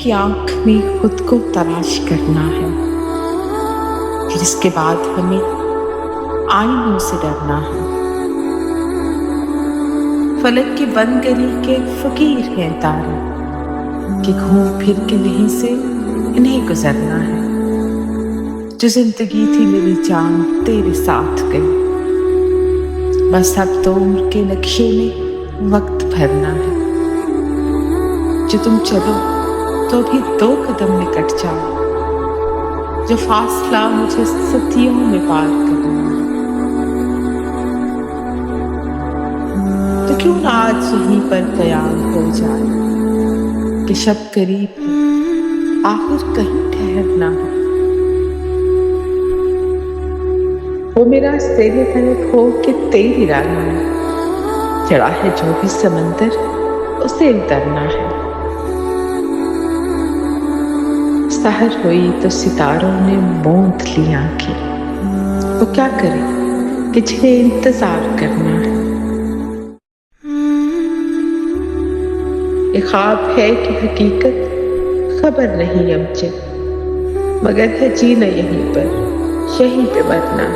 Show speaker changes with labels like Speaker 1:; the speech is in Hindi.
Speaker 1: की आंख में खुद को तलाश करना है, फिर इसके बाद हमें आईनों से डरना है। फलक की बंद गली के फकीर हैं तारे कि घूम फिर के नहीं से इन्हें गुजरना है। जो जिंदगी थी मेरी जान तेरे साथ गई, बस अब तो उम्र के नक्शे में वक्त भरना है। जो तुम चलो तो भी 2 कदम निकट जाओ, जो फासला मुझे सदियों में पार करना है। तो क्यों ना आज यहीं पर कयाम हो जाए कि शब करीब है, आखिर कहीं ठहरना है। वो मेरा तेरे तरफ हो के तेरी राना है, चढ़ा है जो भी समंदर उसे उतरना है। सहर हुई तो सितारों ने मूंद ली आंखें, वो क्या करे कि जिन्हें इंतजार करना है। ये ख्वाब है कि हकीकत खबर नहीं अब मुझे, मगर है जीना यहीं पर, यहीं पे मरना।